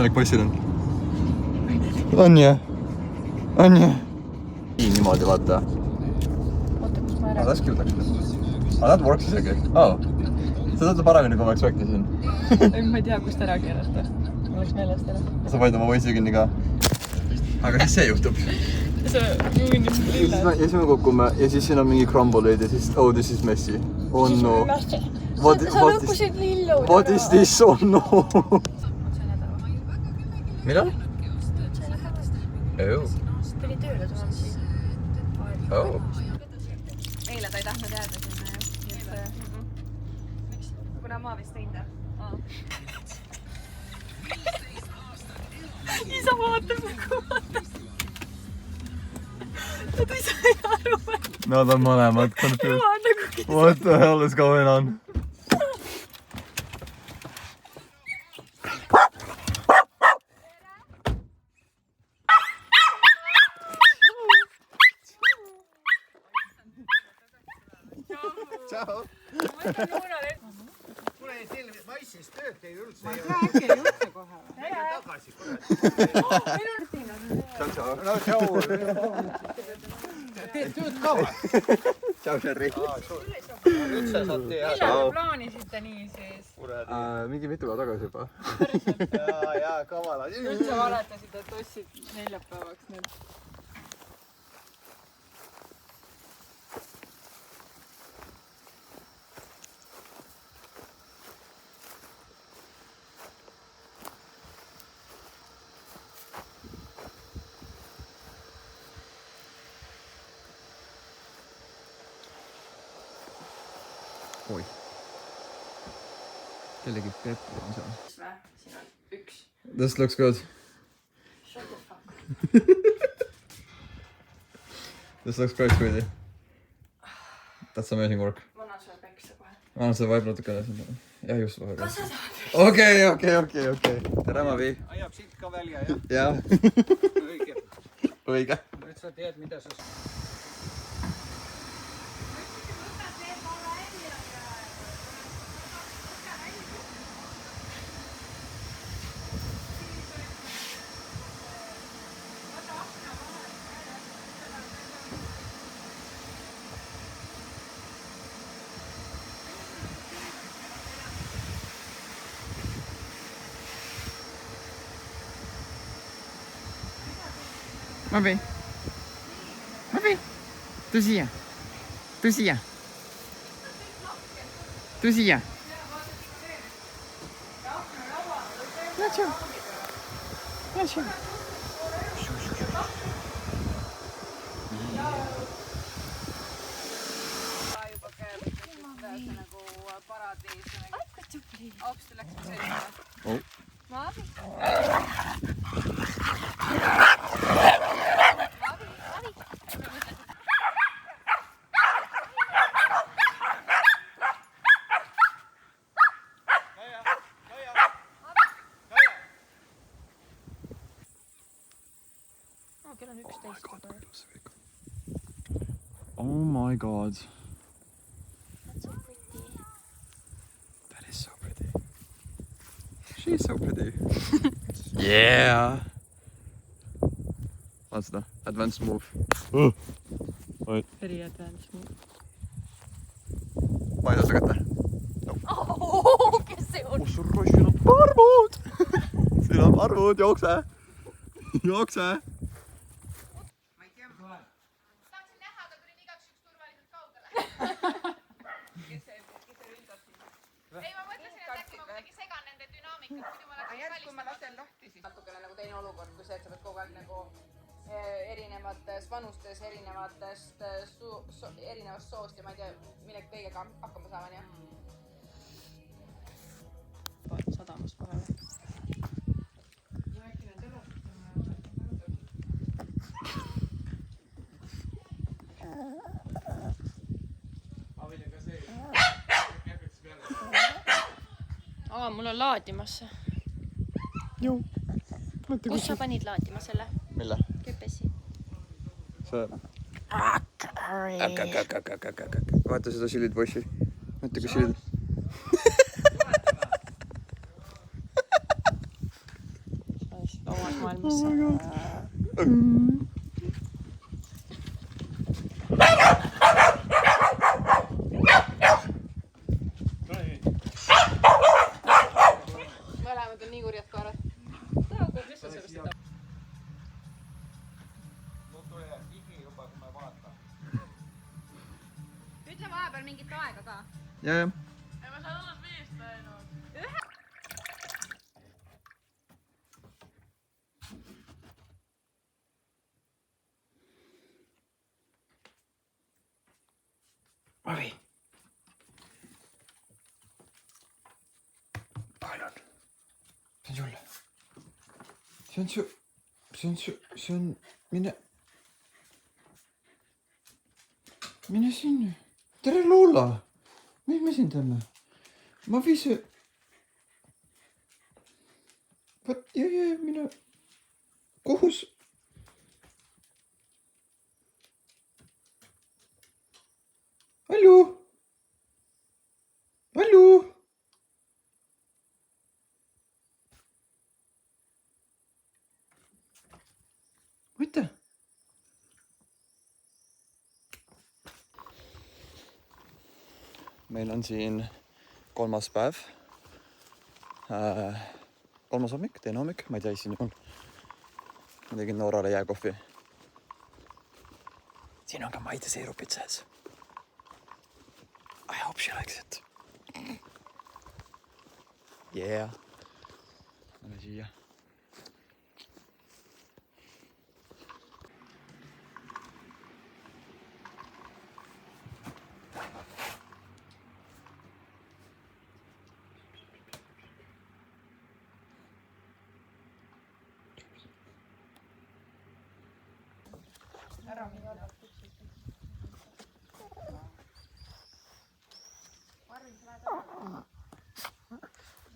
võimalik poissil on? On jah? On jah? Niimoodi vaata. Oota, kus ma ära? That's cute actually. That works isegi. Sa saad paremini kui ma expectisin. Ma ei tea, kust ära keerata. Ma oleks meelest ära. Sa panid oma poisi kinni ka. Aga siis see juhtub. Sa mingi lilled. Ja siis me kukume ja siis siin on mingi crumble-eid ja siis oh this is messy. Oh no. Sa lõpusid lillud. What is this? Oh no. Millal? Oh. Pidi tööle tulema siin. Oh. Eile ta ei tahtnud jääda sinna. Kuna ma vist tõin ta. Isa vaatab nagu vaatab. Nad ei saa aru. Nad on mõlemad confused. What the hell is going on? Ciao. Kuule, teil maissis tööd ei üldse. Ma ei tea, äkki ei üldse kohe või? Tagasi, kuule. Ciao, ciao. No, tšau. Teed tööd ka või? Ciao, Sherry. Üldse saad teha. Millal te plaanisite nii siis? Mingi mitu päeva tagasi juba. Jaa, kavala. Üldse valetasid, et ostsid neljapäevaks need. Oi. Kellegi peppu on seal. Siin on üks. This looks good. Shut the fuck. This looks great, sweetie. That's amazing work. Ma annan sulle peksa kohe. Ma annan seda vaib natukene sinna. Jah, just vahepeal. Kas sa tahad? Okei. Tere, Mavi. Ajab siit ka välja, jah? Jah. Õige. Õige. Nüüd sa tead, mida sa... Mavi. Mavi. Tule siia. Tule siia. Tule siia. Näe. Juba käib, et see nagu paradiis. Aukstu läks selline. Oh. Mavi. Kell on 11. Oh my god. That's so pretty. That is so pretty. She's so pretty. Yeah. Vaata seda. Advanced move. Very advanced move. Ma ei saa seda kätte. Oh, kes see on? Sul roisil on arvud! Siin on arvud, jookse! Jookse! Tahtsin näha, aga tulin igaks üks turvaliselt kaugele. Kes see ründab siin? Ei, ma mõtlesin, et äkki ma kuidagi segan nende dünaamikat, muidu ma läksin Järsku kui ma lasen lahti, siis natukene nagu teine olukord, kui see, et sa pead kogu aeg nagu erinevates vanustes, erinevast soost ja ma ei tea, millega kõigega hakkama saama, nii. Sadamas kohale. Mul on laadimas. Joo. Kus sa panid laadima selle? Mille? Köpesi. See... Vaata seda silid, poissi. Vaata kui silid. omas maailmas. Mõlemad on nii kurjad koerad. Mis sa sellest ütled? Mul tulee higi juba, kui ma vaatan. Ütle vahepeal mingit aega ka. Ja. Ma saan alles 5 läinud. Mavi. Palun. See on sulle. See on mine. Mine sinna. Tere Loola. Mis me siin teeme? Ma viise. Võt, mine. Kohus. Hallo? Hallo? Võtta. Meil on siin 3. päev. 3. hommik, 2. hommik, ma ei tea, siin on. Ma tegin Noorale jääkohvi. Siin on ka Maide seerupid sees. I hope she likes it. Yeah. Lähme siia.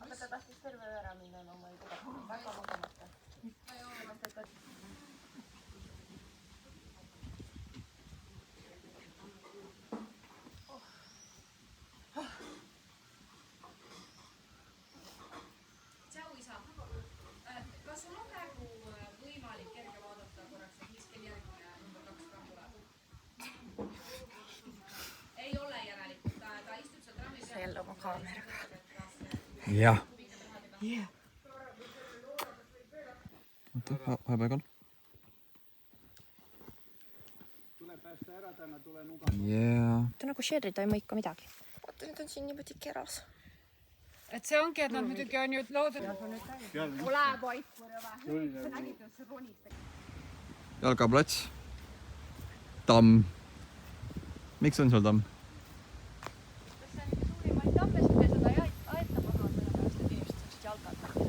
Aga ta tahtis terve öö ära minna, no ma ei tea. Väga magamata. Tšau, isa. Kas sul on praegu võimalik kerge vaadata korraks, et mis kell järgmine number 2 ka tuleb? Ei ole järelikult. Ta istub seal trammi peal. See jälle oma kaameraga. Jah. Yeah. Oota, vahepeal. Tule päästä ära tänne, tule nuka. Yeah. Ta nagu Sherry, ta ei mõika midagi. Vaata, nüüd on siin niimoodi keras. Et see ongi, et nad muidugi on ju loodud. Ole poiss, kurjava. Nägid, et see ronist. Jalkaplats. Tamm. Miks on seal tamm? See on üks suurimaid tamme, seda ei aeta maha, sellepärast, et inimesed saaksid jalkad mängida.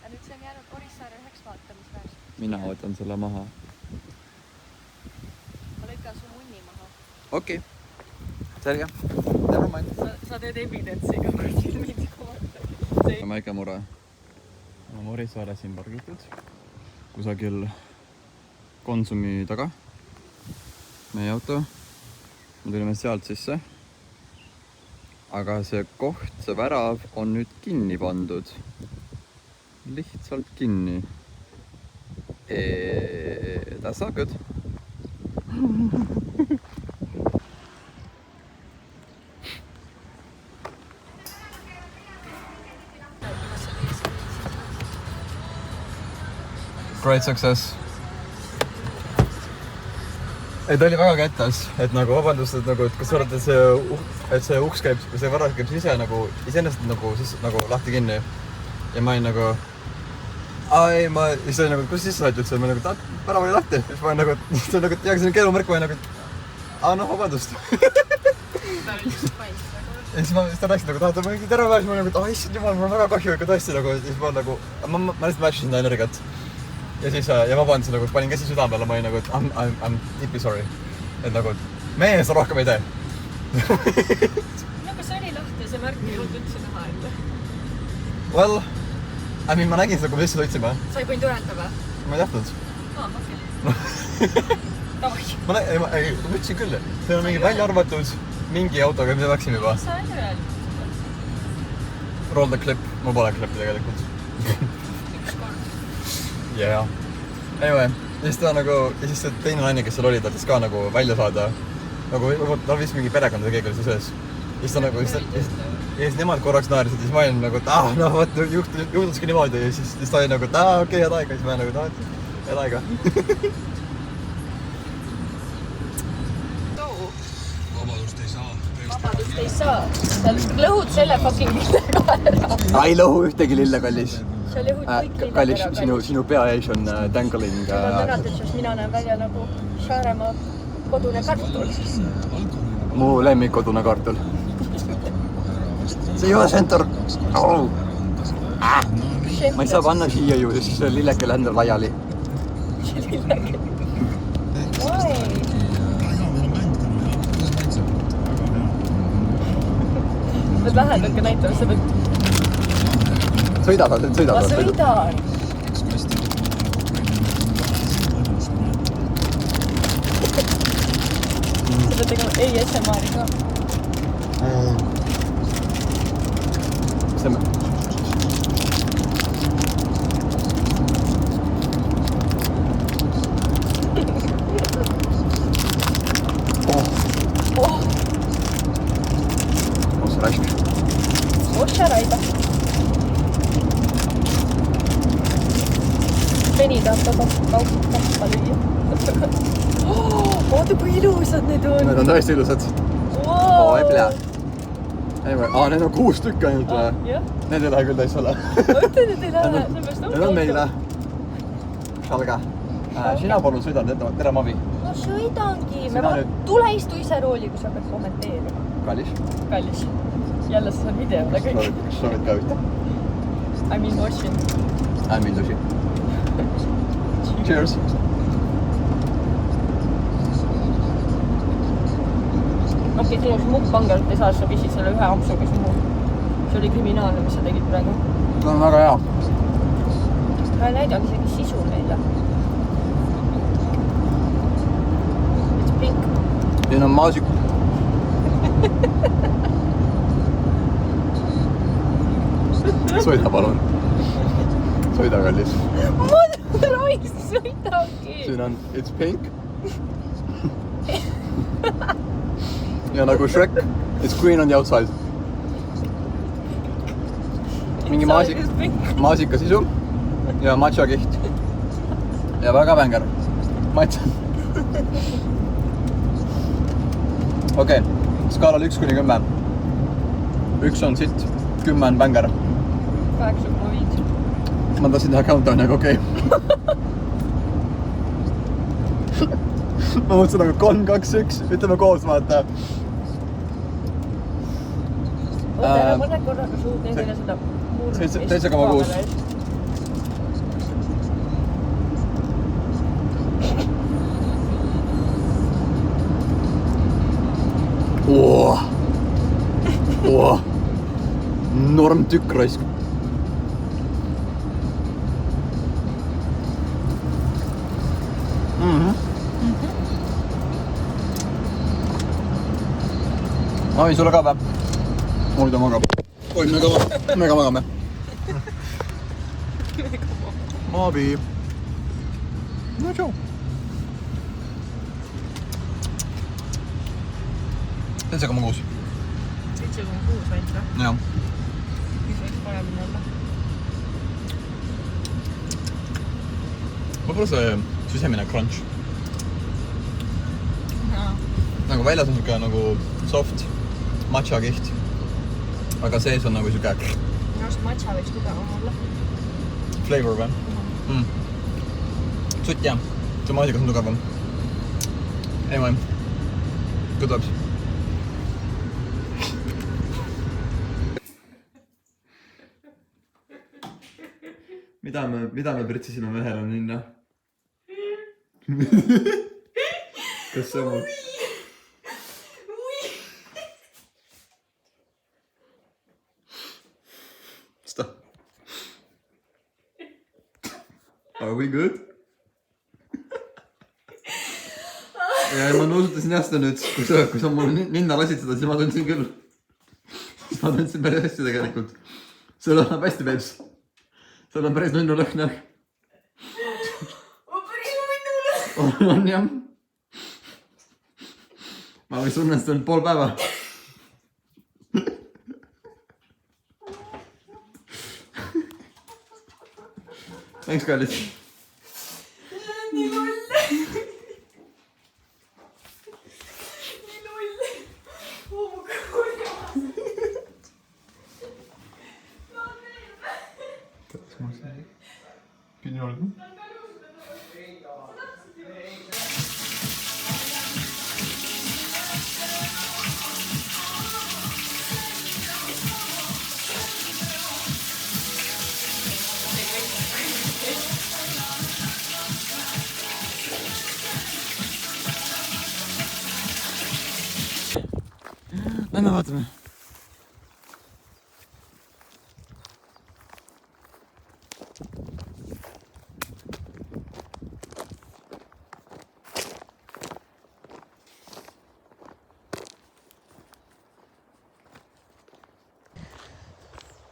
Ja nüüd see on jäänud Orissaare üheks vaatamisväärselt. Mina võtan selle maha. Ma lõikan su munni maha. Okei. Selge. Never mind. Sa teed evidentsiga, kui filmid kommentaari. Väike mure. On Orissaare siin pargitud. Kusagil Konsumi taga. Meie auto. Me tulime sealt sisse. Aga see koht, see värav on nüüd kinni pandud. Lihtsalt kinni. That's not good. Great success. Ei, ta oli väga kätas, et nagu vabandust, et nagu, et kas sa oled, et see uks käib, see varas käib ise nagu, iseenesest nagu, siis nagu lahti kinni. Ja ma olin nagu, siis oli nagu, kus sisse said üldse, ma olin nagu, pärav oli lahti. Siis ma olin nagu, see on nagu, jah, see on keelumärk, ma olin nagu, noh, vabandust. Ta oli just paist. Ja siis ta rääkis nagu, tahad mingi terve, siis ma olin nagu, issand jumal, mul on väga kahju, ikka tõesti nagu, siis ma nagu, ma lihtsalt matchisin ta energiat. Ja siis, ja vabandasin nagu, panin käsi südamele, ma olin nagu, et I'm deeply sorry. Et nagu, meie seda rohkem ei tee. Nagu see oli lahti, see märk ei olnud üldse näha enne. Well, I mean, ma nägin seda, kui me sisse sõitsime. Sa ei võinud ühendada? Ma ei tahtnud. Okei. Davai. Ma ütlesin küll, see on mingi välja arvatud mingi autoga, mida läksime juba. Sa ei öelnud. Roll the clip. Mul pole klippi tegelikult. Yeah. Anyway, ja siis ta nagu, ja siis see teine naine, kes seal oli, tahtis ka nagu välja saada. Nagu, tal vist mingi perekond või keegi oli see sees. Ja siis ta nagu, ja siis nemad korraks naerisid ja siis ma olin nagu, et noh, võt, juhtuski niimoodi ja siis ta oli nagu, et okei, head aega. Ja siis ma olin nagu, head aega. Vabadust ei saa. Sa lõhud selle fucking lillega ära. Ei lõhu ühtegi lille, kallis. Sa lõhud kõik lillega Kallis, ära. sinu pea ees on dangling. Seda on näratud, sest mina näen välja nagu Saaremaa kodune kartul. Mu lemmik kodune kartul. See ei ole center. Oh. Ma ei saa panna siia ju, sest see lilleke lendab laiali. Oi. Pead vähendake näitama, sa pead... Sõidad. Ma sõidan. Sa pead tegema ASMR-i ka. Semme. Ošaraida. Peni tahab kaupa lüüa. Oota, kui ilusad need on. Need on tõesti ilusad. Wow. Ei plää. Need on 6 tükki ainult või? Need ei lähe küll täis ole. Mõtle, need ei lähe. Need on meile. Šalga. Sina palun sõidad, tere Mavi. No sõidangi. Sina nüüd... Tule istu ise rooli, kui sa pead kommenteerima. Kallis. Jälle sa saad videole kõik. Kas soovid ka ühte? I'm in watching. I'm in duši. Cheers. Okei, sinust mukkpangalt ei saa, sa pisid selle ühe ampsuga suhu. See oli kriminaalne, mis sa tegid praegu. See on väga hea. Ei näidanud isegi sisu meile. It's pink. Siin on maasik. Sõida palun. Sõida kallis. Ma roiks sõidagi. Siin on it's pink. Ja nagu Shrek, it's green on the outside. Mingi maasika sisu ja matcha kiht. Ja väga vänger. Matcha. Okei, skaalal 1–10. 1 on sitt, 10 on vänger. 8,5. Ma tahtsin teha countdowni, aga okei. Ma mõtlesin nagu 3, 2, 1, ütleme koos vaata. Oota, ära mõne korraga suud neile seda murmist. 7,6. Norm tükk raisk. Ai, sulle ka või? Oi, ta magab. Oi, me ka magame. Maabi. No tšau. 7,6. 7,6 ainult või? Jah. Mis võiks paremini olla? Võib-olla see sisemine crunch. Nagu väljas on siuke nagu soft matcha kiht. Aga sees on nagu siuke... Minu arust matcha võiks tugevam olla. Flavor või? Sutt jah. See maasikas on tugevam. Anyway. Good vibes. Mida me pritsisime mehele minna? Kas see on? Stop. Are we good? Ja ma nuusutasin jah seda nüüd, kui sa mul ninna lasid seda, siis ma tundsin küll. Ma tundsin päris hästi tegelikult. see lõhnab hästi veits. seal on päris nunnu lõhna. on jah. ma võiks unestanud pool päeva. Thanks, kallis. nii loll. nii loll. Oh mu kurjas. Pidin olema. Lähme vaatame.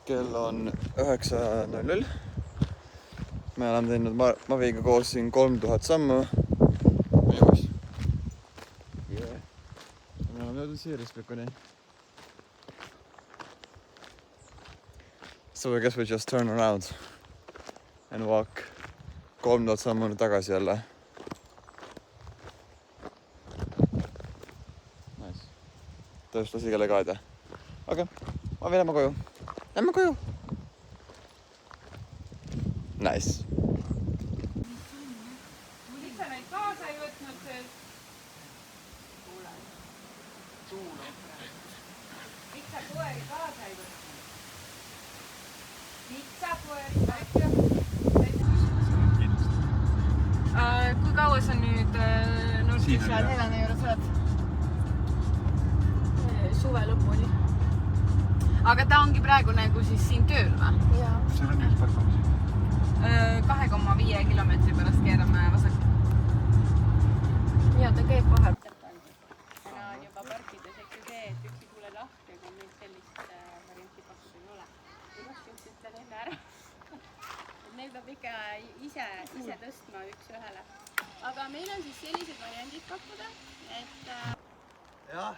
Kell on 9:00. Me oleme teinud Maviga koos siin 3000 sammu. Me oleme jõudnud siia Rispikuni. So I guess we just turn around and walk 3000 sammu tagasi jälle. Nice. Tõesti lasi kelle kaeda. Okei, ma lähme koju. Lähme koju. Nice. miks sa neid kaasa ei võtnud veel? miks sa koeri kaasa ei võtnud? miks sa koeri kaasa ei võtnud? Kui kaua sa nüüd Nurkis seal Helena juures oled? suve lõpuni. aga ta ongi praegu nagu siis siin tööl või? jaa. seal on üks parkimisi. 2,5 kilomeetri pärast keerame vasak. ja ta käib vahel. täna on juba parkides ikka see, et üks ei tule lahti, aga meil sellist varianti pakkuda ei ole. ilusti ütlen enne ära. et neil peab ikka ise tõstma üks-ühele. aga meil on siis sellised variandid pakkuda, et Jah.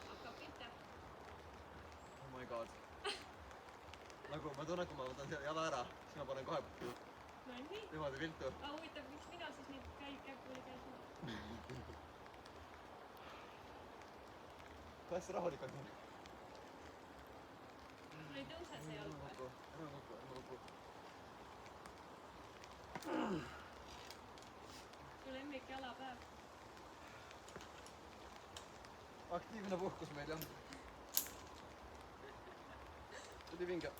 hakkab pihta. Oh my god. Nagu ma tunnen, kui ma võtan selle jala ära, siis ma panen kohe no nii. niimoodi viltu. aga huvitav, miks mina siis neid käipuli käisin? Hästi rahulikult nii. mul ei tõuse see jalg või? Ära kuku. su lemmik jalapäev. Aktiivne puhkus meil jah. Ülivinge.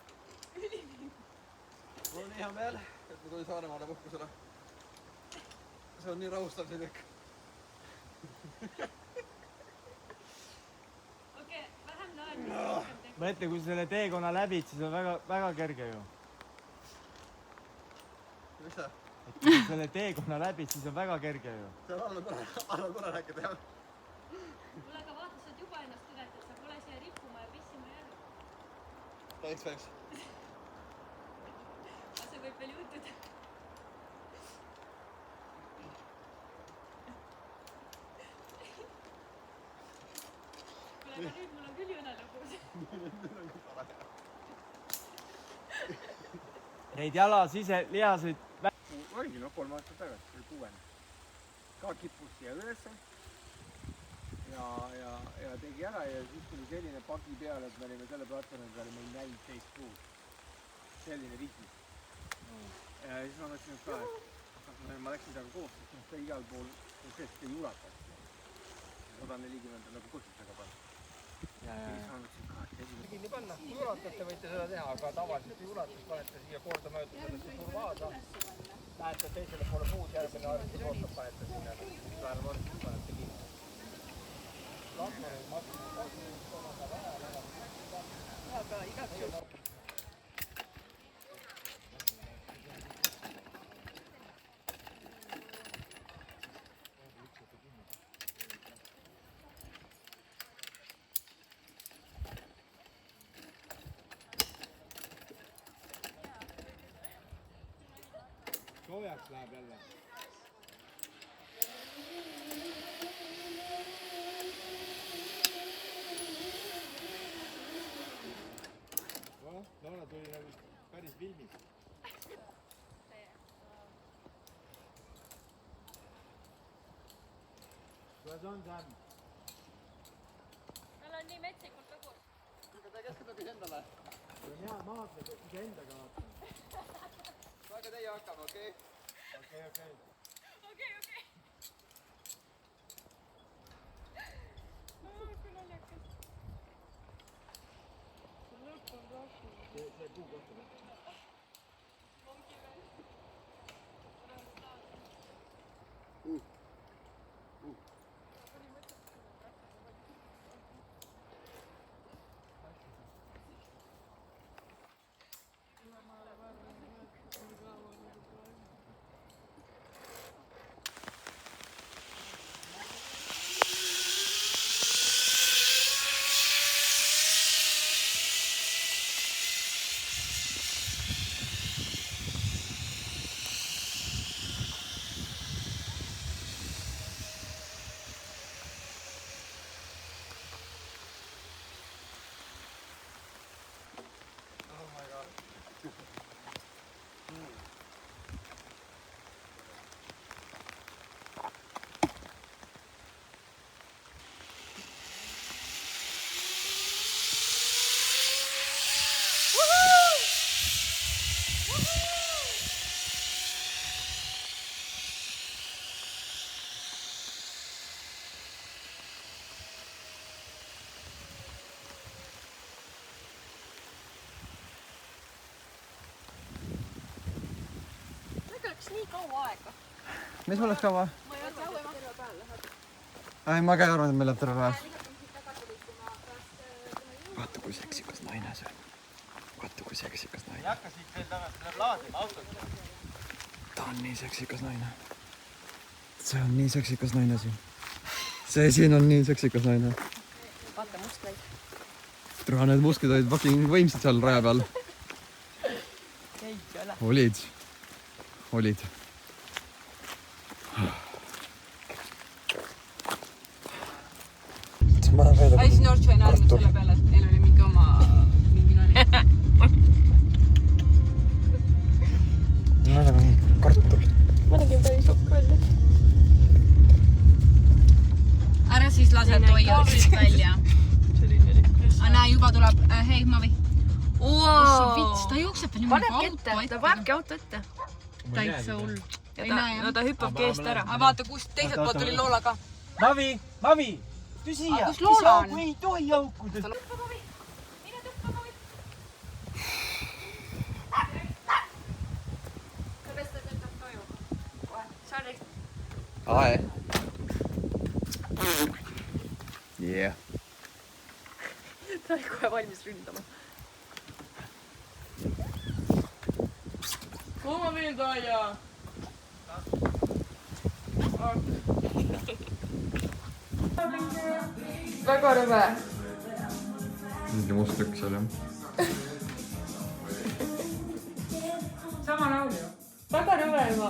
Mul on nii hea meel, et ma tulin Saaremaale puhkusele. See on nii rahustav siin kõik. okei, vähem naerda. mõtle, kui sa selle teekonna läbid, siis on väga kerge ju. Mis see? Kui sa selle teekonna läbid, siis on väga kerge ju. See on alla korra rääkida jah. kuule, aga vaata, sa oled juba ennast tõdetad, sa pole siia rippuma ja pissima jäänud. Thanks. aga see võib veel juhtuda. kuule, aga nüüd mul on küll jõne lõbus. Neid jalasiselihaseid oligi 3 aastat tagasi, see oli 6. ka kippus siia ülesse ja tegi ära ja siis tuli selline pagi peale, et me olime selle platvormi peal meil 14 kuud. selline vihis. ja siis ma mõtlesin, et ma läksin temaga koos, sest ta igal pool seest ei ulataks. 140 nagu põhjusega panna. Ja siis ma mõtlesin, et kinni panna, kui ulatate, võite seda teha, aga tavaliselt ei ulatus, panete siia kordamööda sellesse turvaasa. Lähete teisele poole puud, järgmine arvutus ootab, panete sinna, vähemalt arvutus panete kinni. aga igaks juhuks. soojaks läheb jälle. Laura tuli nagu päris filmis. Kuidas on, Sam? Tal on nii metsikult lugu. Aga ta käskab nagu endale. See on hea maadleda iseendaga vaatama. Saage teie hakkama, okei? Okei. Okei. Kui naljakas. Lõpp on rohkem. See kuu kohta või? Ongi veel. Läks nii kaua aega. Mis mul läks kaua? Ma ei arva, et terve päev läheb. Ei, ma ka ei arvan, et meil läheb terve päev. Vaata, kui seksikas naine see on. Vaata, kui seksikas naine. Ei hakka siit veel tagasi, tuleb laadima autot. Ta on nii seksikas naine. See on nii seksikas naine siin. See siin on nii seksikas naine. Vaata mustlaid. Tere, need musklid olid fucking võimsad seal raja peal. Ei ole. Olid. Ai siis Nordšo ei naernud selle peale, et neil oli mingi oma nali. No nagu kartul. Ma nägin päris hukk välja. Ära siis lase toialt välja. Näe, juba tuleb. Hei, Mavi. Vits, ta jookseb veel niimoodi auto ette. Ta panebki auto ette. Täitsa hull. Ei näe, No ta hüppabki eest ära. aga vaata, kus teiselt poolt tuli Loola ka. Mavi! Tule siia! Kus Loola on? Ei tohi jaukuda! Sorry. Ae. Yeah. Ta oli kohe valmis ründama. Kuhu ma võin toia? Väga rõve. Mingi must lükk seal jah. Sama laul ju. Väga rõve juba.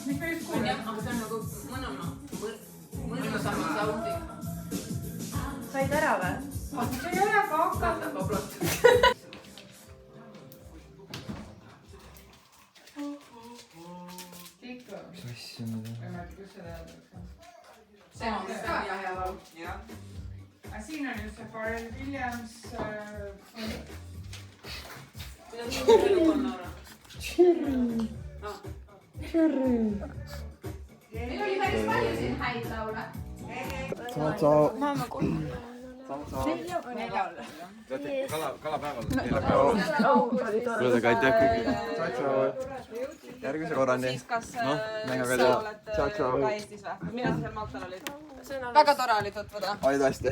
Mis me just kuuleme? Aga see on nagu mõnusam saundi. Said ära või? See ei ole ka hakata. Ikka. Mis asja ma tean? Ma ei mäleta, kus seda öeldakse. See on ka hea laul. Aga siin on just see Pharrell Williams. Meil oli päris palju siin häid laule. Ciao. Maailma kolm. Kalapäeval. Kuulge, aitäh kõigile. Ciao. Järgmise korrani. Siis kas sa Mänguga oled teha. Ciao. ka Eestis või? Millal sa seal Maltal olid? Väga tore oli tutvuda. Oli tõesti.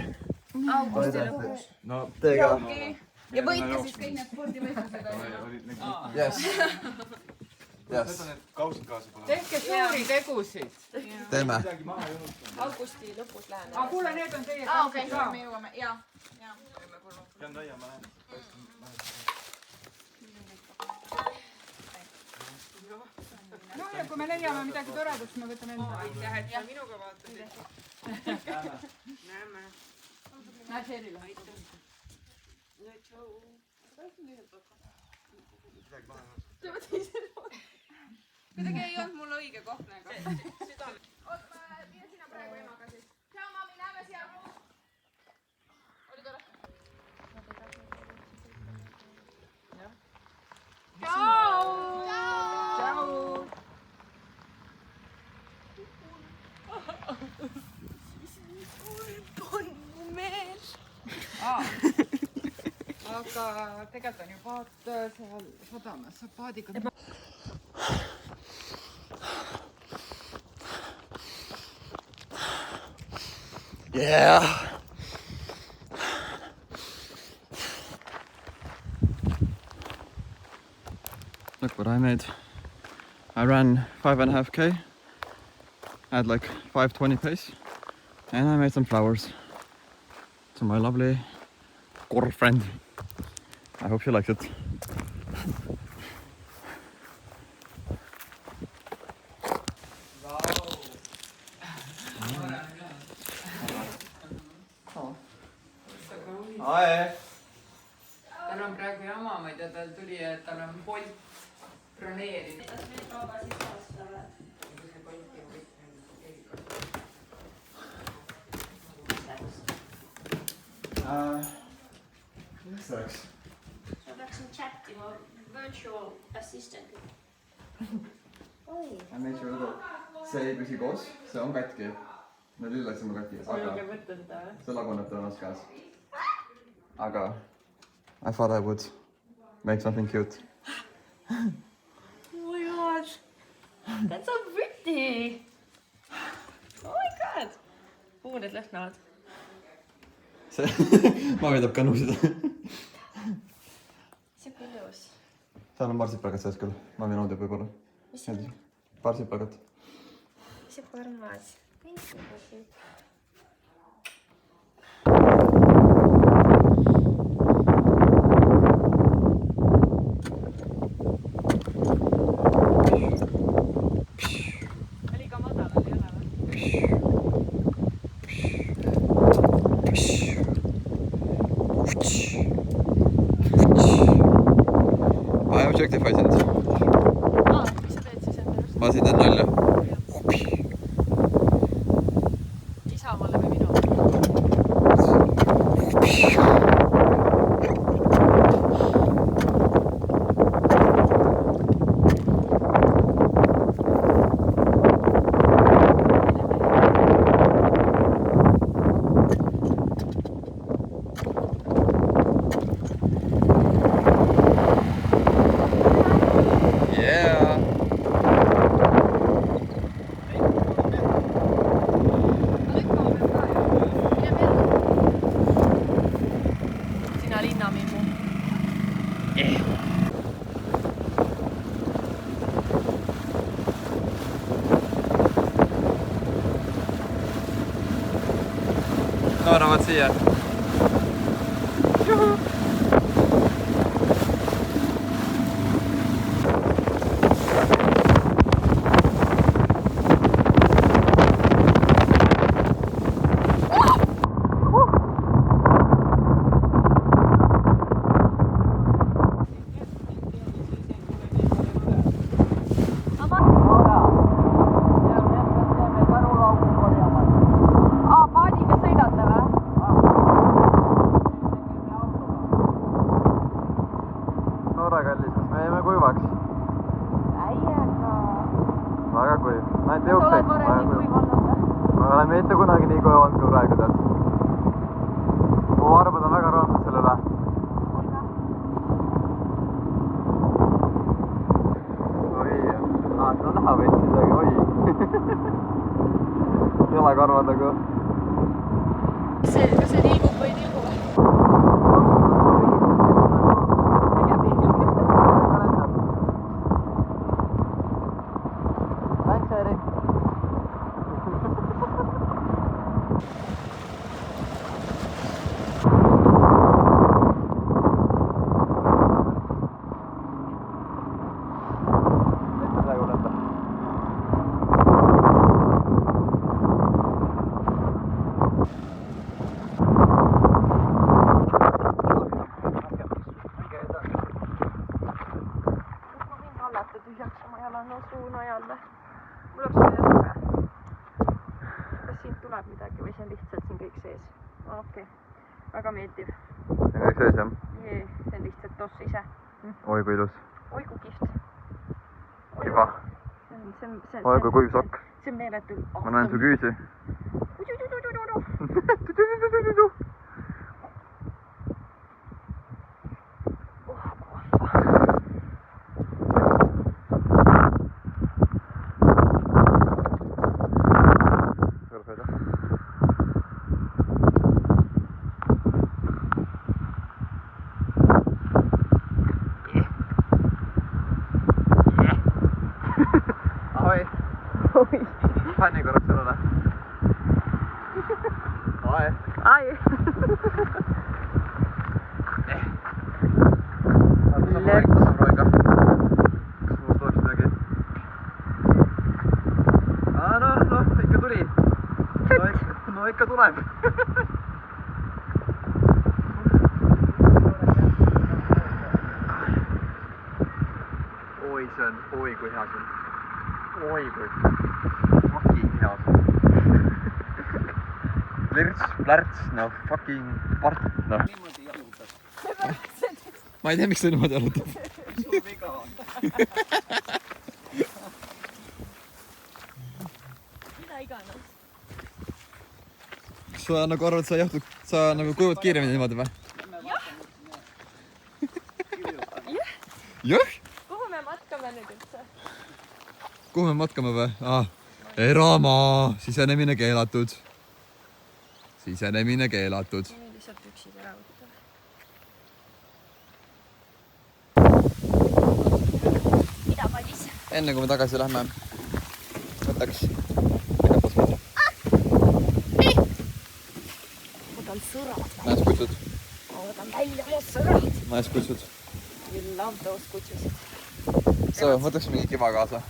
augusti lõpus. No teiega. Ja võite siis kõik need spordivõistlused. Yes. Kausid kaasa pole. Tehke suuri tegusid. Teeme. Augusti lõpus lähen. Aga kuule, need on teie Okei, ka. me jõuame. Jaa. Pean täia, ma lähen. kui me leiame midagi toredat, siis me võtame enda. aitäh, et sa minuga vaatasid. Näeme. Näe Sherile. kuidagi ei olnud mul õige koht nagu. Oot, ma mine sina praegu emaga siis. Tšau, mami, näeme seal. Oli tore. Tšau! Tšau! aga tegelikult on ju paat seal sadamas, saab paadiga. Yeah! Look what I made. I ran 5.5k at like 5:20 pace and I made some flowers to my lovely girlfriend. I hope she likes it. Hi. tal on praegu jama, ma ei tea, tal tuli, et tal on Bolt broneerinud. Mis läks? Ma peaksin chattima virtual assistant'iga. Oi. I made sure that see ei püsi koos, see on katki. Need lilled on katki, aga see laguneb tõenäoliselt käes. Aga I thought I would make something cute. Oh my god. That's so pretty. Oh my god. Kuhu need lõhnavad? See ma veedab kanusid. See on ilus. Seal on marsipakat sees küll, ma võin oodib võib-olla. Mis see on? Marsipakat. See formaat. Liiga madal oli jälle või? I objectified it. Mis sa teed siis enda just? Ma siin teen nalja. Isamaale või minu? Yeah. Sina linnamimmu. Naaravad siia. Paadiga sõidate või? Noora kallis, kas me jäime kuivaks? Äiega. Väga kuiv. Näed Sa oled varem nii kuiv olnud või? Ma olen mitte kunagi nii kuiv olnud kui praegu tead. Mu varbad on väga rõõmsad selle üle. Oi, seda näha veits isegi, oi. Jalakarvad nagu. Kas see tilgub või ei tilgu? Thanks, Erik. Mitte praegu lenda. suu najal või? Mul oleks vaja tuge. Kas siin tuleb midagi või see on lihtsalt siin kõik sees? Okei. Väga meeldiv. See on kõik sees, jah? See on lihtsalt toss ise. Oi kui ilus. Oi kui kihvt. Iva. Oi kui kuiv sokk. See on meeletu. Ma näen su küüsi. Pani korraks sellele. Ai. Ai. Proovin ka. Kas mul tuleks midagi? No, ikka tuli. No ikka tuleb. Oi, see on, oi kui hea see on. Oi kui fucking hea see on. Lirts, plärts, no fucking part, noh. Niimoodi jalutas. Ma ei tea, miks ta niimoodi jalutab. Sul viga on. Mida iganes. Kas sa nagu arvad, sa nagu kuivad kiiremini niimoodi või? Jah? Kuhu me matkame nüüd üldse? Kuhu me matkame või? Eramaa, sisenemine keelatud. Sisenemine keelatud. Nüüd lihtsalt püksid ära võtta. Mida Padis? Enne kui me tagasi lähme, võtaks. Võtan sõrad. Näes kutsud. Ma võtan välja mu sõrad. Näes kutsud. You love those kutsusid. Võtaks mingi kiva kaasa.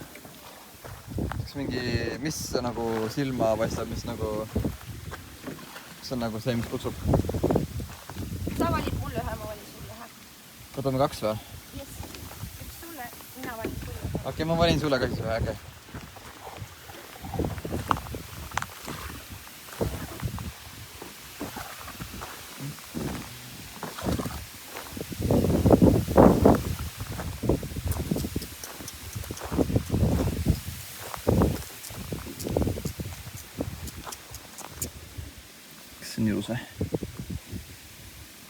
Võtaks mingi, mis nagu silma paistab, mis nagu... Mis on nagu see, mis kutsub. Sa valid mulle ühe, ma valin sulle ühe. Võtame 2 või? Yes. Üks sulle, mina valin sulle ühe. Okei, ma valin sulle ka siis ühe, äge. See on ilus või?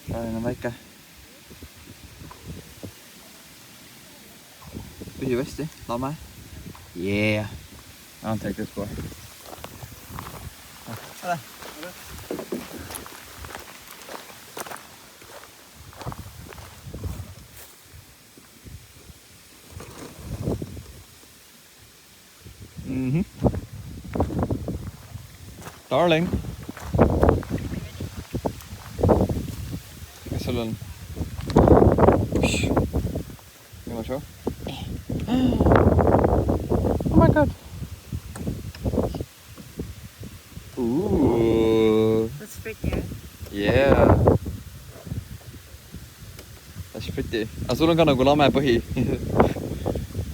Praegune on väike. Pühib hästi, lame. Yeah! I'll take this boy. Ole! Darling! Kas sul on? You wanna show? Oh my god! Ooh! That's pretty, eh? Yeah! That's pretty. Aga sul on ka nagu lame põhi.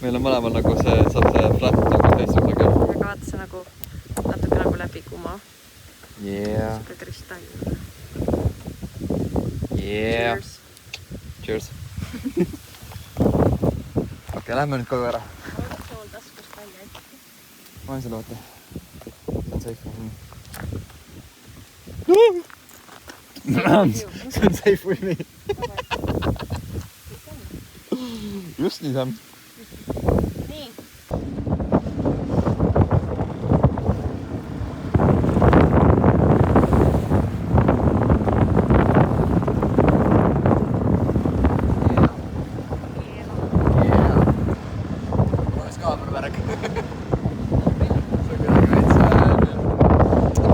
Meil on mõlemal nagu see, saab see flat nagu seistusega. Aga vaata see nagu natuke nagu läbi kuma. Yeah! Siuke kristall. Yeah! Cheers. Cheers! Okei, lähme nüüd koju ära. Oled sool taskus palju, et? Ma olen selle vaata. See on safe. See on safe with me. Just nii see on. Nii.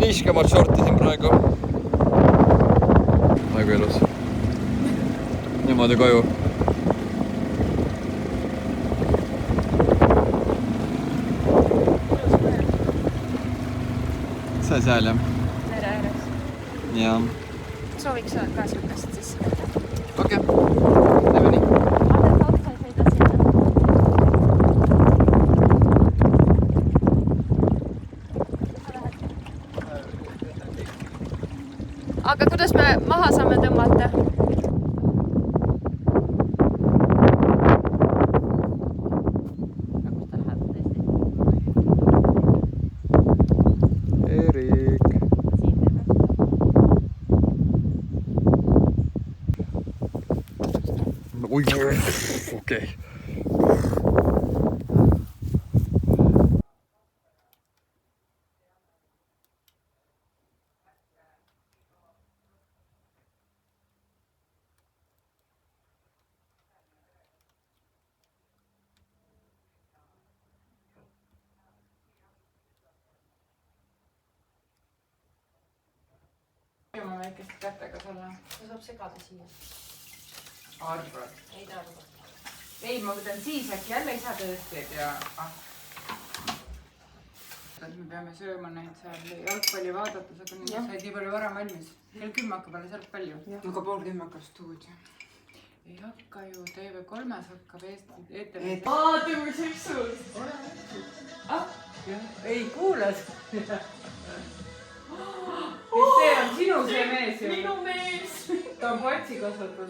Niiskemat shortisin praegu. Väga ilus. Niimoodi koju. See seal jah. Mere ääres. Jah. Sooviks sa ka siukest siis? Okei. Teeme nii. Vaata, et otsa ei sõida sinna. okei. Oma väikeste kätega selle. Ta saab segada siia. Arvad. Ei tarva. Ei, ma mõtlen siis äkki jälle isa tööst teeb ja... Me peame sööma neid seal jalgpalli vaadates, aga nüüd said nii palju varem valmis. Kell 10 hakkab alles jalgpalli ju. Aga 9:30 hakkab stuudio. Ei hakka ju, TV3-s hakkab ETV. Teeme seksus! Ei kuulas. See on sinu see mees ju. Minu mees! Ta on patsi kasvatatud.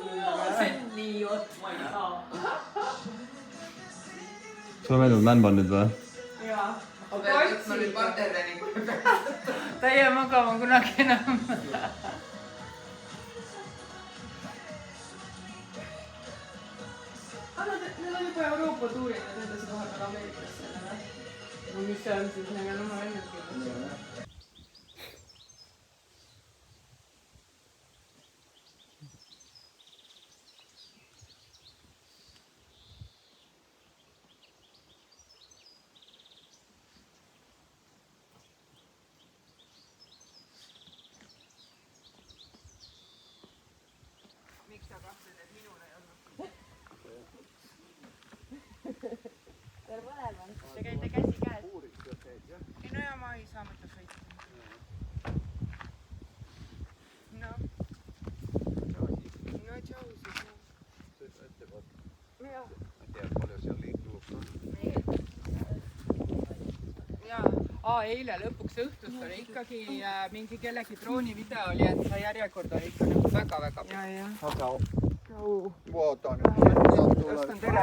See on nii oot, ma ei saa. Sulle meeldib man-bandid või? Jaa. Aga ma nüüd materjali kui pealt. Ta ei jää magama kunagi enam. Need on juba Euroopa tuurid, need endasid vahepeal Ameerikasse jälle või? Mis see on siis, neil on oma lennukid. Miks ta kahtled, et minul ei olnud? Teil mõlemal. Te käite käsi käes. Ei no ja ma ei saa mõtle sõita. No. No tšau siis. Jaa. Jaa, eile lõpuks õhtust oli ikkagi mingi kellegi droonivideo oli, et see järjekord oli ikka nagu väga-väga pikk. Vuotaan Õstan tere.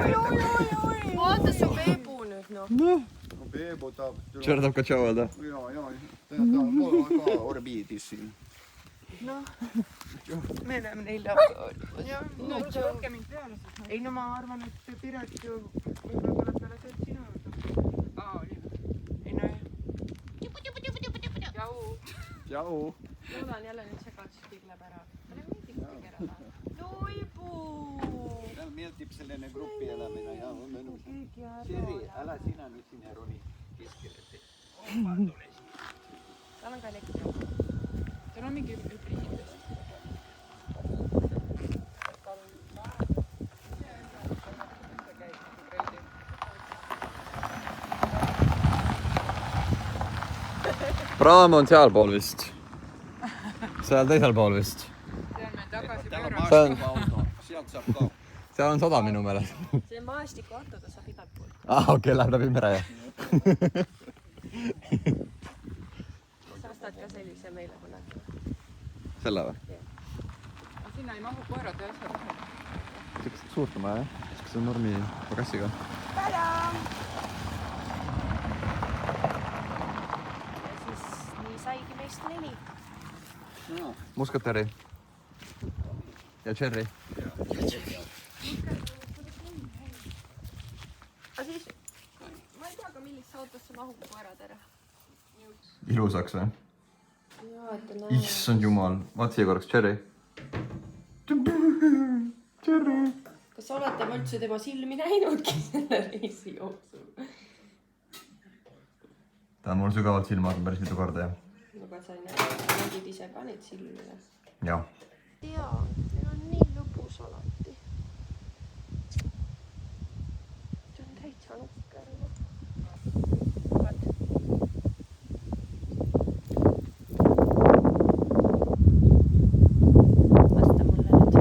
Vaata su Peebu nüüd noh. Peebu tahab Tšer tahab ka tšau öelda. Jaa. Ta on ka orbiidis siin. Me oleme neile no võtke mind peale siis. Ei no ma arvan, et Piret ju võib-olla tuleb peale tööd sinu juurde. Oli või? Ei no jah. Jau. Jau. Loodan jälle nüüd segadus pigleb ära. Talle meeldib tegeleda. Toibu! Talle meeldib selline grupi elamine ja on mõnus. Siri, älä sinä nyt sinne roni keskelle. Tal on ka elektri. Seal on mingi hübriididest. Praam on sealpool vist. Seal teisel pool vist. See on meil tagasi Täällä on pöörata. maastikuauto. Sieltä saab ka. Seal on sada minu meelest. See maastikuauto, ta saab igalt poolt. Okei, läheb läbi mere. Sa ostad ka sellise meile kunagi. Selle või? Sinna ei mahu koerad ja asjad. Siukest suurt on vaja, jah? Siukese normi pagassiga. Ja siis nii saigi meist 4. Muskateri. Ja cherry. Aga siis, ma ei tea ka millisse autosse mahub koerad ära. Ilusaks või? Jaa, et ta näeb. Issand jumal. Vaat siia korraks cherry. Cherry. Kas olete ma üldse tema silmi näinudki selle reisi jooksul? Ta on mul sügavalt silma vaadanud päris mitu korda, jah. Aga sa nägid ise ka neid silmi või? Jah. Jaa, neil on nii lõbus alati. See on täitsa nukker. Vasta mulle nüüd.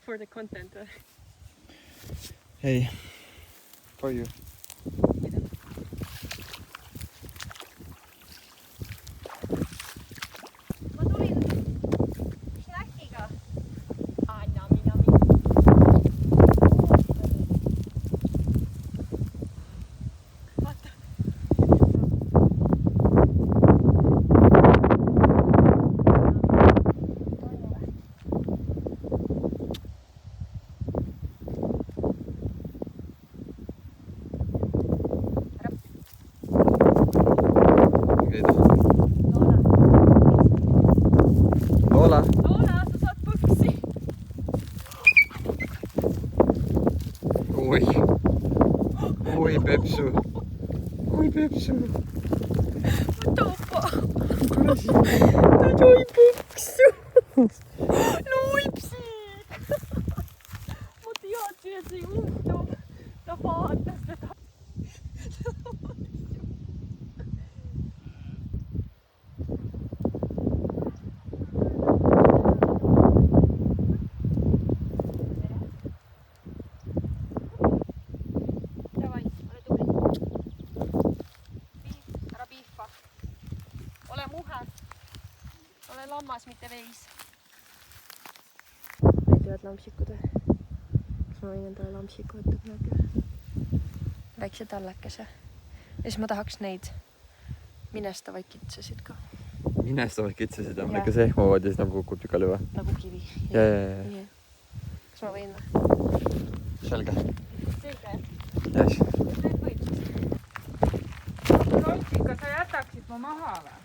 For the content. Hey. For you. Ma tulin snäkiga. Anna. Vaata. mul pepsu. Tapa. Ta joi puksu. Luipsi. Ma teadsin, et see juhtub. Ta vaatas teda. Davai, ole tubli. Ära pihva. Ole muhe. Ole lammas, mitte veis. Meeldivad lampsikud või? Kas ma võin endale lampsiku võtta kunagi? Väikse tallekese. Ja siis ma tahaks neid minestavaid kitsasid ka. Minestavad kitsasid on Jah. ikka sehmavad ja siis nagu kukub pikali või? Nagu kivi. Ja. Kas ma võin või? Selge. Selge. Yes. Nüüd võid. Rotsika, sa jätaksid mu maha või?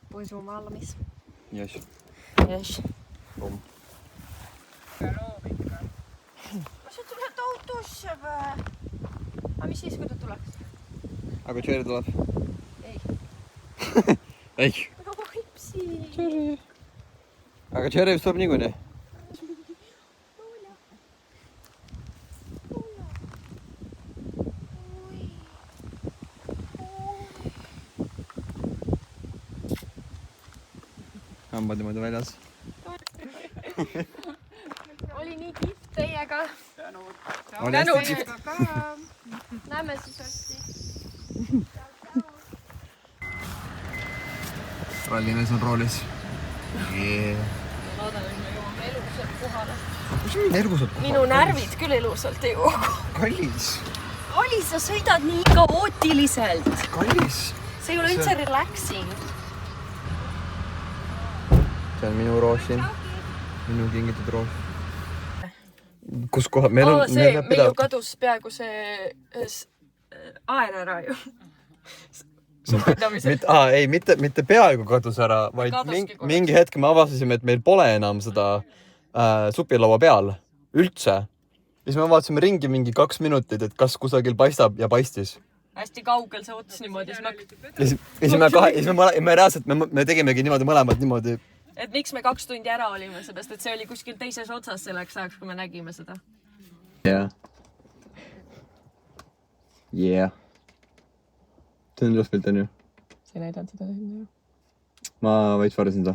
Puisu valmis. Yes. Yes. Kom. Kas sa tuled autosse või? Aga mis siis, kui ta tuleks? Aga kui Cherry tuleb? Ei. Ei. Roipsi. Cherry. Aga Cherry vist tuleb niikuinii. Hambad niimoodi väljas. Oli nii kihvt teiega. Oli hästi kihvt. Näeme siis hästi. Rallimees on roolis. Loodan, et me jõuame elusalt kohale. Kus on elusalt kohal? Minu närvid küll elusalt ei jõua. Kallis. Kallis, sa sõidad nii kaootiliselt. Kallis. See ei ole üldse relaxing. See on minu roos siin. Minu kingitud roos. Kus kohal? Meil ju kadus peaaegu see aer ära ju. Ei, mitte peaaegu kadus ära, vaid mingi hetk me avastasime, et meil pole enam seda supilaua peal üldse. Ja siis me vaatasime ringi mingi 2 minutit, et kas kusagil paistab ja paistis. Hästi kaugel see ots niimoodi. Ja siis me reaalselt, me tegimegi niimoodi mõlemad niimoodi. Et miks me 2 tundi ära olime, sebest, et see oli kuskil teises otsas selleks ajaks, kui me nägime seda. Yeah. Yeah. See on ilus pilt, on ju? Sa ei näidanud seda sinna ju. Ma veits varjasin seda.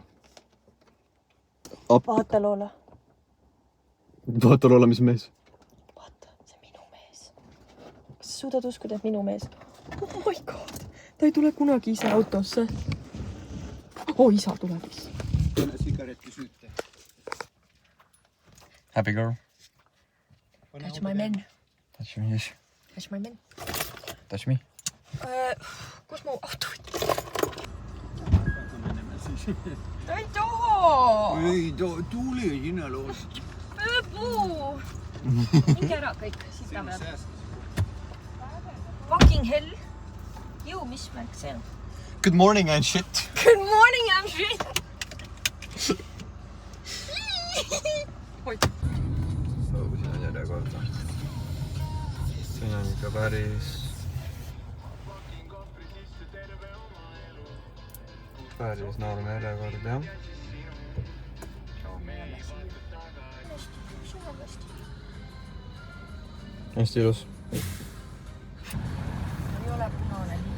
Vaata Loola. Vaata Loola, mis mees. Vaata, see minu mees. Kas sa suudad uskuda, et minu mees? Oh my god. Ta ei tule kunagi ise autosse. Isa tuleb isse. Sigaretti süüte. Happy girl. Touch my men. Touch me, yes. Touch my men. Touch me. Kus mu auto võtta? Ta ei taha! Ei, tuli sina loos. Puu! Minge ära kõik, sita peab. Fucking hell! Jõu, mis märk see on? Good morning and shit. Good morning and shit! Siin on järjekorda. Siin on ikka päris noorme järjekord, jah. Hästi ilus. Ei ole punane liitu.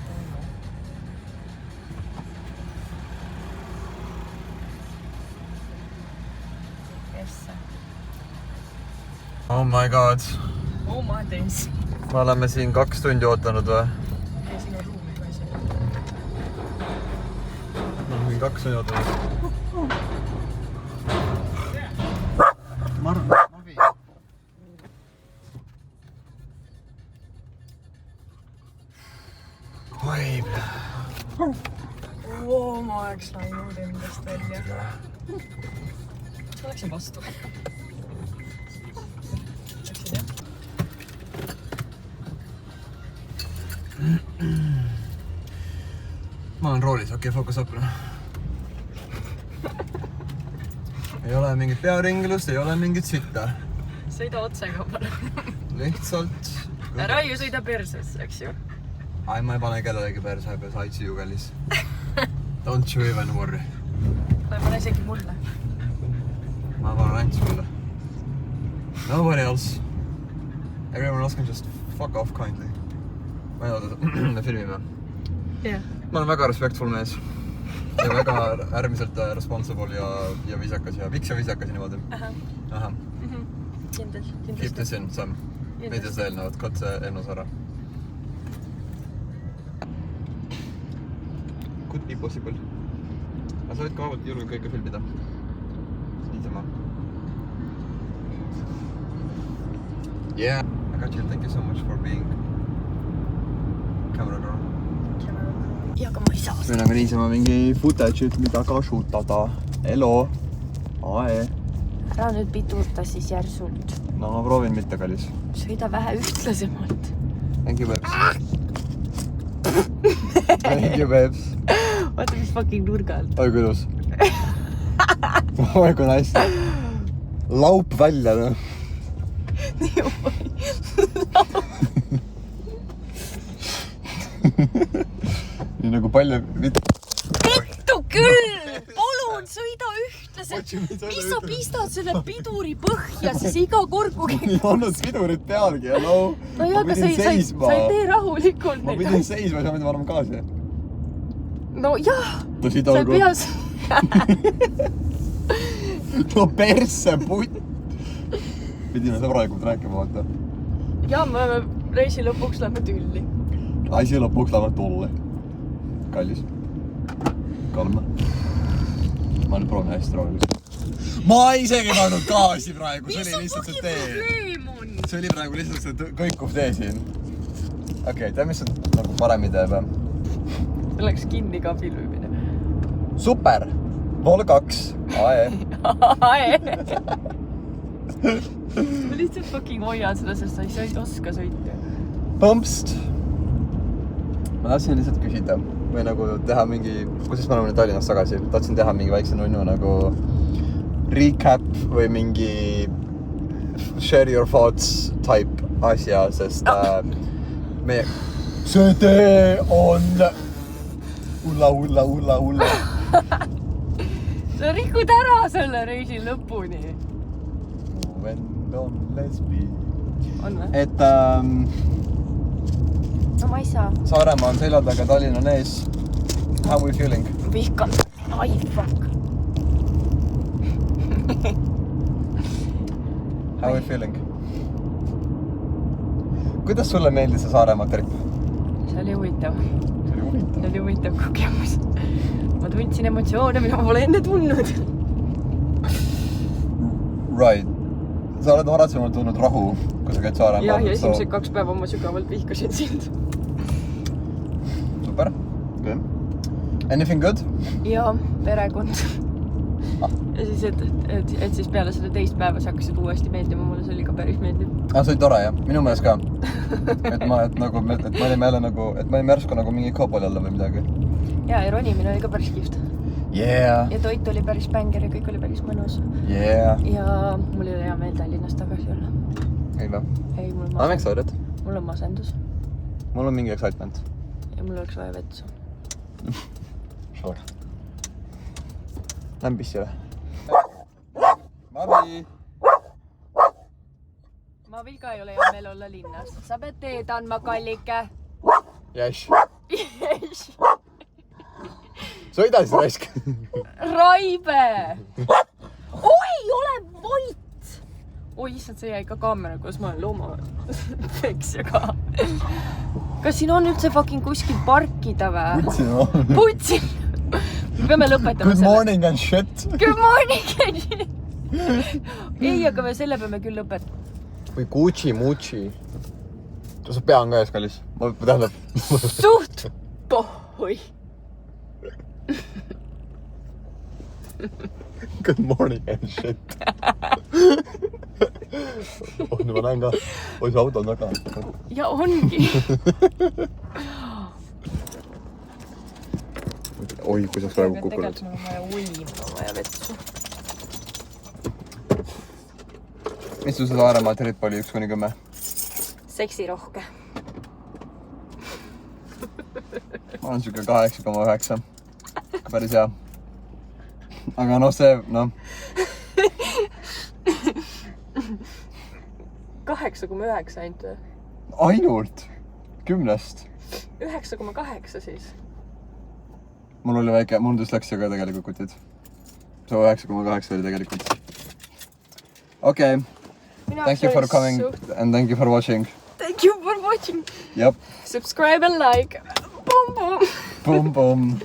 Oh my god. Oh my days. Me oleme siin 2 tundi ootanud või? Ei, siin on ruumi ka ise. Me oleme siin 2 tundi ootanud. Ma arvan, ma viin. Oi, Ma oleks läinud endast välja. Ma läksin vastu. Läksin jah. ma olen roolis, okei, focus up. Ei ole mingit pearinglust, ei ole mingit sitta. Sõida otsega palun. Lihtsalt... Ära ju sõida perses, eks ju? Ai, ma ei pane kellelegi perse, peas haitsi ju kallis. Don't you even worry. Ma ei pane isegi mulle. Ma panen ainult sulle. Nobody else. Everyone else can just fuck off kindly. Ma ei oota, me filmime. Jah. Ma olen väga respektful mees. Ja väga äärmiselt responsible ja viisakas ja miks ja viisakas ja niimoodi. Aha. Keep this in, Sam. Meid seda eelnevad, katse ennus ära. Could be possible. Aga sa võid ka avalt julge kõike filmida. Niisama. Yeah, I got you. Thank you so much for being camera girl. Ja ka ma ei saa. Meil on ka niisama mingi footage'id, mida ka shootada. Elo. Ae. Ära nüüd pidurta siis järsult. No ma proovin mitte, kallis. Sõida vähe ühtlasemalt. Thank you, babes. Thank you, babes. Vaata, mis fucking nurga alt. Oi, kuidas. Oi, kui nice. Laup välja, no. Nii oi. Nii nagu palju... Vittu küll! Palun, sõida ühtlaselt! Mis sa pistad selle piduri põhja, siis iga kord, kui... Ei olnud pidurit pealgi, hello. No jah, aga sa ei tee rahulikult. Ma pidin seisma, sa pidin varem gaasi. No jah! Tõsi Sa ei tolgu. pea... No persse, putt! Pidime sõbralikult rääkima, vaata. Ja me reisi lõpuks lähme tülli. Asi lõpuks lähevad tulle. Kallis. Kalma. Ma nüüd proovin hästi rahulikult. Ma isegi ei pannud gaasi praegu, see oli lihtsalt see tee. See oli praegu lihtsalt see kõikuv tee siin. Okei, tea mis on nagu parem idee või? See läks kinni ka filmimine. Super! Vol 2. Ae. Ma lihtsalt fucking hoian seda, sest sa ei oska sõita. Pumpst! Ma tahtsin lihtsalt küsida või nagu teha mingi, kuidas me oleme nüüd Tallinnas tagasi, tahtsin teha mingi väikse nunnu nagu recap või mingi share your thoughts type asja, sest meie... See tee on ulla. Sa rikud ära selle reisi lõpuni. Mu vend on lesbi. On või? Et No ma ei saa. Saaremaa on selja taga, Tallinn on ees. How are we feeling? Vihkan. Ai, fuck. How are we feeling? Kuidas sulle meeldis see Saaremaa trip? See oli huvitav. See oli huvitav. See oli huvitav kogemus. Ma tundsin emotsioone, mida ma pole enne tundnud. Right. Sa oled varasemalt tundnud rahu, kui sa käid Saaremaal. Jah, ja esimesed 2 päeva ma sügavalt vihkasin sind. Super. Good. Anything good? Ja, perekond. Ja siis, et siis peale seda teist päeva sa hakkasid uuesti meeldima, mulle see oli ka päris meeldiv. See oli tore, jah. Minu meelest ka. Et me olime jälle nagu, et me olime järsku nagu mingi kaupoli alla või midagi. Ja ronimine oli ka päris kihvt. Yeah. Ja toit oli päris bänger ja kõik oli päris mõnus. Yeah. Ja mul oli hea meel Tallinnas tagasi olla. Ei või? Ei, I'm excited. Mul on masendus. Mul on mingi excitement. Ja mul oleks vaja vetsu. Sure. Lähme pissi üle. Mabi! Mabil ka ei ole hea meel olla linnas. Sa pead teed andma, kallike. Yes. Yes. Sõida siis raisk. Raibe! Oi, ole vait! Oi, issand, see jäi ka kaamera, kus ma olen looma peksjaga. Kas siin on üldse fucking kuskil parkida või? Putsin on. Putsin! Me peame lõpetama Good morning and shit. Good morning and shit. Ei, aga me selle peame küll lõpetama. Või Gucci-Mucci. Sa pea on ka ees, kallis. Ma tähendab. Suht pohhui. Good morning and shit. Nüüd ma näen ka. Oi, see auto on taga. Ja ongi. oi, kuidas praegu kukkunud. Tegelikult mul on vaja uima, on vaja vetsu. Mis sul seda Aaremaad ripp oli 1-10? Seksirohke. Ma olen siuke 8,9. Päris hea. Aga noh, see, noh. 8,9 ainult või? Ainult 10-st. 9,8 siis. Mul oli väike, mul düsleksia ka tegelikult kutid. See 9,8 oli tegelikult. Okei. Thank you for coming and thank you for watching. Thank you for watching. Yep. Subscribe and like. Boom, boom. Boom, boom.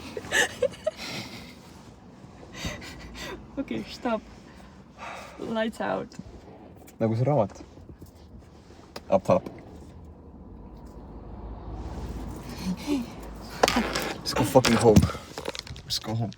Okay, stop. Lights out. Nagu see raamat. Up top. Let's go fucking home. Let's go home.